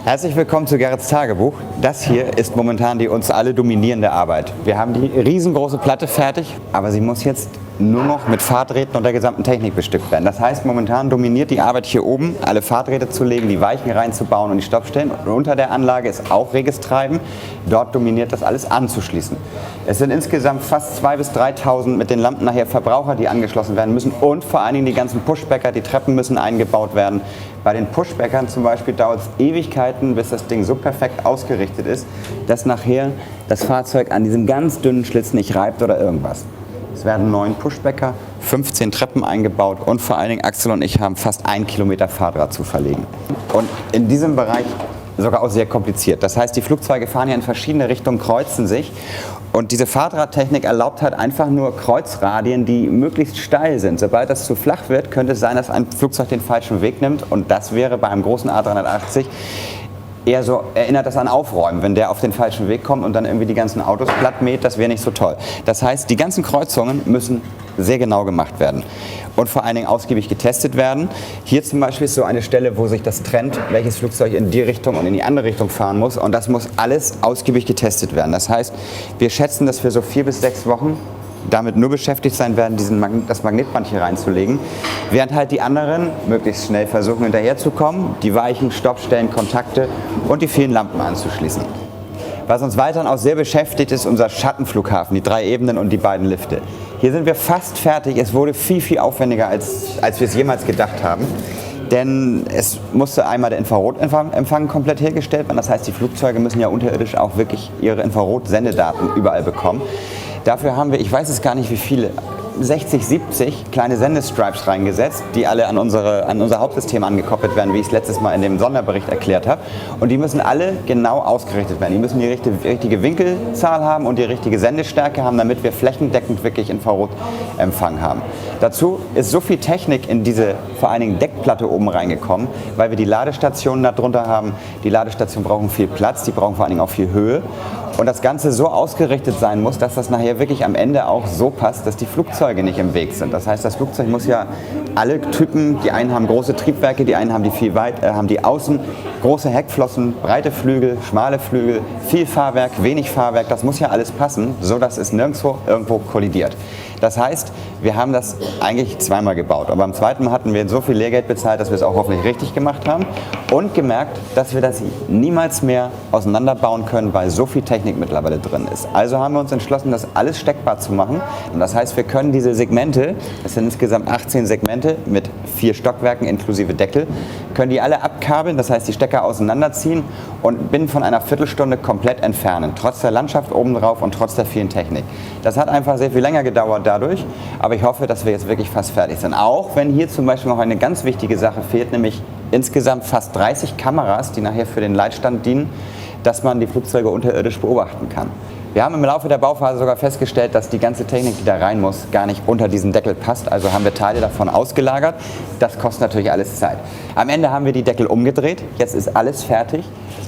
Herzlich willkommen zu Gerrits Tagebuch. Das hier ist momentan die uns alle dominierende Arbeit. Wir haben die riesengroße Platte fertig, aber sie muss jetzt nur noch mit Fahrträdern und der gesamten Technik bestückt werden. Das heißt, momentan dominiert die Arbeit hier oben, alle Fahrträder zu legen, die Weichen reinzubauen und die Stoppstellen. Und unter der Anlage ist auch reges Treiben. Dort dominiert das alles anzuschließen. Es sind insgesamt fast 2.000 bis 3.000 mit den Lampen nachher Verbraucher, die angeschlossen werden müssen. Und vor allen Dingen die ganzen Pushbacker, die Treppen müssen eingebaut werden. Bei den Pushbackern zum Beispiel dauert es Ewigkeiten, bis das Ding so perfekt ausgerichtet ist, dass nachher das Fahrzeug an diesem ganz dünnen Schlitz nicht reibt oder irgendwas. Es werden 9 Pushbacker, 15 Treppen eingebaut und vor allen Dingen Axel und ich haben fast 1 Kilometer Fahrrad zu verlegen. Und in diesem Bereich sogar auch sehr kompliziert. Das heißt, die Flugzeuge fahren ja in verschiedene Richtungen, kreuzen sich. Und diese Fahrradtechnik erlaubt halt einfach nur Kreuzradien, die möglichst steil sind. Sobald das zu flach wird, könnte es sein, dass ein Flugzeug den falschen Weg nimmt. Und das wäre bei einem großen A380 eher so, erinnert das an Aufräumen, wenn der auf den falschen Weg kommt und dann irgendwie die ganzen Autos platt mäht, das wäre nicht so toll. Das heißt, die ganzen Kreuzungen müssen sehr genau gemacht werden und vor allen Dingen ausgiebig getestet werden. Hier zum Beispiel ist so eine Stelle, wo sich das trennt, welches Flugzeug in die Richtung und in die andere Richtung fahren muss, und das muss alles ausgiebig getestet werden. Das heißt, wir schätzen, dass wir so 4 bis 6 Wochen damit nur beschäftigt sein werden, das Magnetband hier reinzulegen, während halt die anderen möglichst schnell versuchen hinterherzukommen, die Weichen, Stoppstellen, Kontakte und die vielen Lampen anzuschließen. Was uns weiterhin auch sehr beschäftigt, ist unser Schattenflughafen, die 3 Ebenen und die beiden Lifte. Hier sind wir fast fertig. Es wurde viel, viel aufwendiger, als wir es jemals gedacht haben. Denn es musste einmal der Infrarotempfang komplett hergestellt werden. Das heißt, die Flugzeuge müssen ja unterirdisch auch wirklich ihre Infrarotsendedaten überall bekommen. Dafür haben wir, ich weiß es gar nicht wie viele, 60, 70 kleine Sendestripes reingesetzt, die alle an unser Hauptsystem angekoppelt werden, wie ich es letztes Mal in dem Sonderbericht erklärt habe. Und die müssen alle genau ausgerichtet werden. Die müssen die richtige Winkelzahl haben und die richtige Sendestärke haben, damit wir flächendeckend wirklich Infrarotempfang haben. Dazu ist so viel Technik in diese vor allen Dingen Deckplatte oben reingekommen, weil wir die Ladestationen da drunter haben. Die Ladestationen brauchen viel Platz, die brauchen vor allen Dingen auch viel Höhe. Und das Ganze so ausgerichtet sein muss, dass das nachher wirklich am Ende auch so passt, dass die Flugzeuge nicht im Weg sind. Das heißt, das Flugzeug muss ja alle Typen, die einen haben große Triebwerke, die einen haben haben die Außen, große Heckflossen, breite Flügel, schmale Flügel, viel Fahrwerk, wenig Fahrwerk, das muss ja alles passen, so dass es nirgendwo irgendwo kollidiert. Das heißt, wir haben das eigentlich zweimal gebaut, aber beim zweiten Mal hatten wir so viel Lehrgeld bezahlt, dass wir es auch hoffentlich richtig gemacht haben und gemerkt, dass wir das niemals mehr auseinanderbauen können, weil so viel Technik mittlerweile drin ist. Also haben wir uns entschlossen, das alles steckbar zu machen, und das heißt, wir können diese Segmente, das sind insgesamt 18 Segmente mit 4 Stockwerken inklusive Deckel, können die alle abkabeln, das heißt die Stecker auseinanderziehen und binnen von einer Viertelstunde komplett entfernen, trotz der Landschaft obendrauf und trotz der vielen Technik. Das hat einfach sehr viel länger gedauert dadurch, aber ich hoffe, dass wir jetzt wirklich fast fertig sind. Auch wenn hier zum Beispiel noch eine ganz wichtige Sache fehlt, nämlich insgesamt fast 30 Kameras, die nachher für den Leitstand dienen, dass man die Flugzeuge unterirdisch beobachten kann. Wir haben im Laufe der Bauphase sogar festgestellt, dass die ganze Technik, die da rein muss, gar nicht unter diesen Deckel passt. Also haben wir Teile davon ausgelagert. Das kostet natürlich alles Zeit. Am Ende haben wir die Deckel umgedreht. Jetzt ist alles fertig.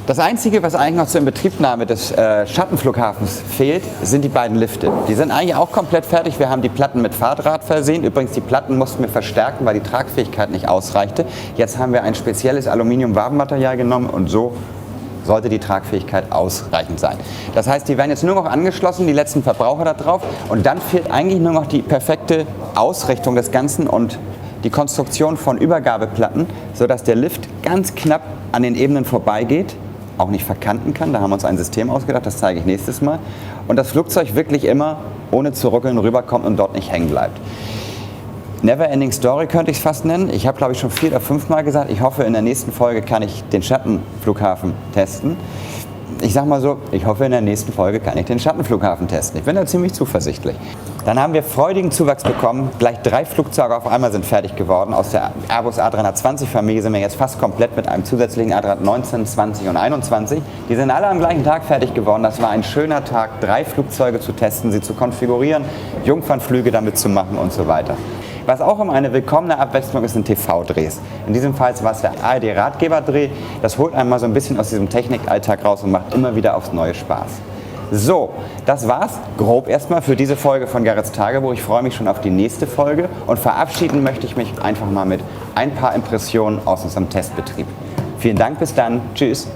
Das Einzige, was eigentlich noch zur Inbetriebnahme des Schattenflughafens fehlt, sind die beiden Lifte. Die sind eigentlich auch komplett fertig. Wir haben die Platten mit Fahrdraht versehen. Übrigens, die Platten mussten wir verstärken, weil die Tragfähigkeit nicht ausreichte. Jetzt haben wir ein spezielles Aluminium-Wabenmaterial genommen und so sollte die Tragfähigkeit ausreichend sein. Das heißt, die werden jetzt nur noch angeschlossen, die letzten Verbraucher da drauf, und dann fehlt eigentlich nur noch die perfekte Ausrichtung des Ganzen und die Konstruktion von Übergabeplatten, sodass der Lift ganz knapp an den Ebenen vorbeigeht, auch nicht verkanten kann. Da haben wir uns ein System ausgedacht, das zeige ich nächstes Mal. Und das Flugzeug wirklich immer ohne zu ruckeln rüberkommt und dort nicht hängen bleibt. Never-ending Story könnte ich es fast nennen. Ich habe, glaube ich, schon 4 oder 5 Mal gesagt, ich hoffe, in der nächsten Folge kann ich den Schattenflughafen testen. Ich sage mal so, ich hoffe, in der nächsten Folge kann ich den Schattenflughafen testen. Ich bin da ziemlich zuversichtlich. Dann haben wir freudigen Zuwachs bekommen. Gleich 3 Flugzeuge auf einmal sind fertig geworden. Aus der Airbus A320-Familie sind wir jetzt fast komplett mit einem zusätzlichen A319, 20 und 21. Die sind alle am gleichen Tag fertig geworden. Das war ein schöner Tag, 3 Flugzeuge zu testen, sie zu konfigurieren, Jungfernflüge damit zu machen und so weiter. Was auch immer eine willkommene Abwechslung ist, sind TV-Drehs. In diesem Fall war es der ARD-Ratgeberdreh. Das holt einen mal so ein bisschen aus diesem Technikalltag raus und macht immer wieder aufs Neue Spaß. So, das war's grob erstmal für diese Folge von Garretts Tagebuch. Ich freue mich schon auf die nächste Folge und verabschieden möchte ich mich einfach mal mit ein paar Impressionen aus unserem Testbetrieb. Vielen Dank, bis dann. Tschüss.